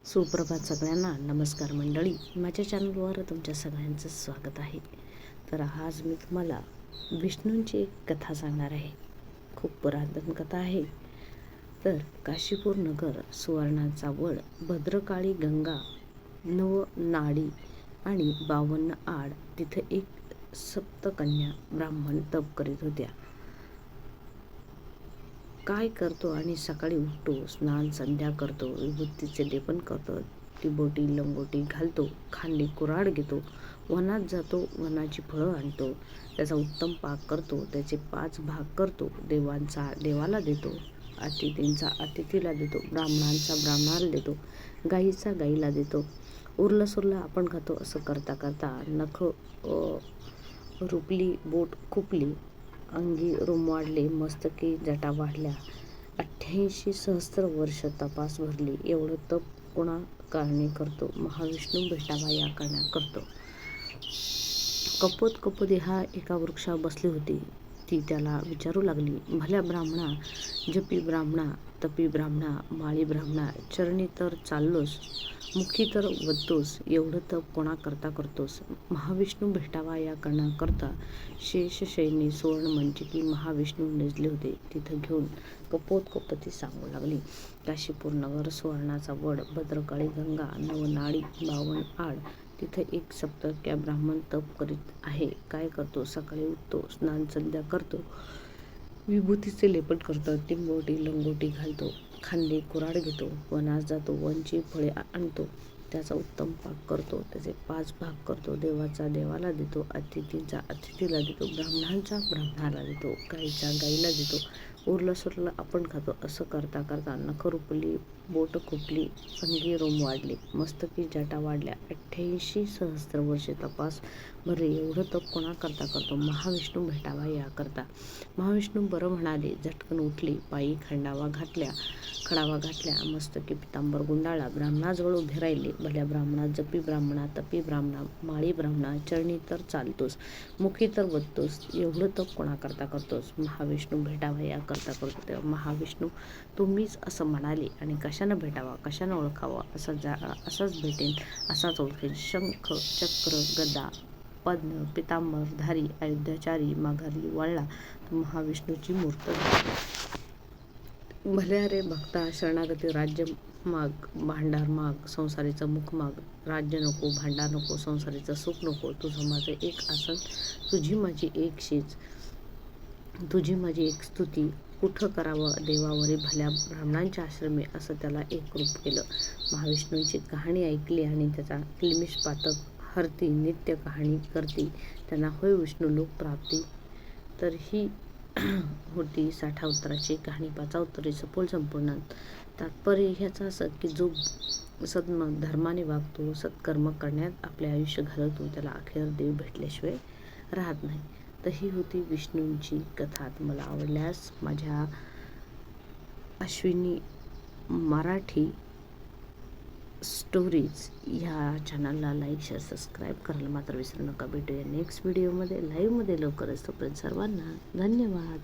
सुप्रभात सगळ्यांना. नमस्कार मंडळी, माझ्या चॅनलवर तुमच्या सगळ्यांचं स्वागत आहे. तर आज मी तुम्हाला विष्णूंची एक कथा सांगणार आहे. खूप पुरातन कथा आहे. तर काशीपूर नगर, सुवर्णाचा वड, भद्रकाळी गंगा, नवनाडी आणि 52 आड, तिथे एक सप्तकन्या ब्राह्मण तप करीत होत्या. काय करतो आणि सकाळी उठतो, स्नान संध्या करतो, विभूतीचे लेपन करतो, टिबोटी लंगोटी घालतो, खांदी कुऱ्हाड घेतो, वनात जातो, वनाची फळं आणतो, त्याचा उत्तम पाक करतो, त्याचे 5 भाग करतो, देवांचा देवाला देतो, अतिथींचा अतिथीला देतो, ब्राह्मणांचा ब्राह्मणाला देतो, गाईचा गाईला देतो, उरलं सुरलं आपण खातो. असं करता करता नख रुपली, बोट खुपली, अंगी रोम वाढले, मस्तकी जटा वाढल्या, 88 सहस्त्र वर्ष तपास भरली. एवढं तप कोणा कारणे करतो? महाविष्णू भेटावा या कारण्या करतो. कपोत कपोती हा एका वृक्षावर बसली होती. ती त्याला विचारू लागली, भल्या ब्राह्मणा, जपी ब्राह्मणा, तपी ब्राह्मणा, माळी ब्राह्मणा, चरणी तर चाललोस, मुखी तर वदतोस, एवढं तप कोणा करता करतोस? महाविष्णू भेटावा या कारण्या करता शेषशयनी सुवर्ण मंचकी महाविष्णू निजले होते. तिथं घेऊन कपोत कपोती सांगू लागली, काशीपूर नगर, सुवर्णाचा वड, भद्रकाळी गंगा, नवनाडी, 52 आड, तिथे एक सप्तक्या ब्राह्मण तप करीत आहे. काय करतो? सकाळी उठतो, स्नान संध्या करतो, विभूतीचे लेपन करतो, टिंबोटी लंगोटी घालतो, खांदी कुऱ्हाड घेतो, वनात जातो, वनची फळे आणतो, त्याचा उत्तम पाक करतो, त्याचे 5 भाग करतो, देवाचा देवाला देतो, अतिथींचा अतिथीला देतो, ब्राह्मणांचा ब्राह्मणाला देतो, गाईचा गाईला देतो, उरलं सुरलं आपण खातो. असं करता करता नख रुपली, बोट खुपली, अंगी रोम वाढले, मस्तकी जटा वाढल्या, 88 सहस्त्र वर्षे तपास भरले. एवढं तप कोणा करता करतो? महाविष्णू भेटावा या करता. महाविष्णू बरं म्हणाले, झटकन उठली, पायी खडावा घातल्या, मस्तकी पितांबर गुंडाळला, ब्राह्मणाजवळ उभे राहिले. भल्या ब्राह्मणा, जपी ब्राह्मणा, तपी ब्राह्मणा, माळी ब्राह्मणा, चरणी तर चालतोस, मुखी तर वदतोस, एवढं तप कोणा करता करतोस? महाविष्णू भेटावा या करता करतो. तेव्हा महाविष्णू तुम्हीच असं म्हणाले, आणि कशानं भेटावा, कशानं ओळखावा? असाच भेटेन, असाच ओळखेन. शंख चक्र गदा पद्म पितांबरधारी, अयोध्याचारी, माघारी वळला तर महाविष्णूची मूर्त झाली. भल्या रे भक्ता, शरणागती, राज्य माग, भांडार माग, संसारीचं मुख माग, राज्य नको, भांडार नको, संसारीचं सुख नको, तुझं माझं एक आसन, तुझी माझी एक शेज, तुझी माझी एक स्तुती, कुठं करावं देवावरी भल्या ब्राह्मणांच्या आश्रमी. असं त्याला एक रूप केलं. महाविष्णूंची कहाणी ऐकली आणि त्याचा क्लिमिश पातक हरती, नित्य कहाणी करती, त्यांना होय विष्णू लोक प्राप्ती. तर ही होती 60 उत्तराची कहाणी. 5 उत्तरे सपोल संपूर्ण. तात्पर्य ह्याचं असं की जो धर्माने वागतो, सत्कर्म करण्यात आपले आयुष्य घालवतो, त्याला अखेर देव भेटल्याशिवाय राहत नाही. तर ही होती विष्णूंची कथा. तुम्हाला आवडल्यास माझ्या अश्विनी मराठी स्टोरीज ह्या चॅनलला लाईक, शेअर, सबस्क्राईब करायला मात्र विसरू नका. भेटूया नेक्स्ट व्हिडिओमध्ये, लाईव्हमध्ये लवकरच. तोपर्यंत सर्वांना धन्यवाद.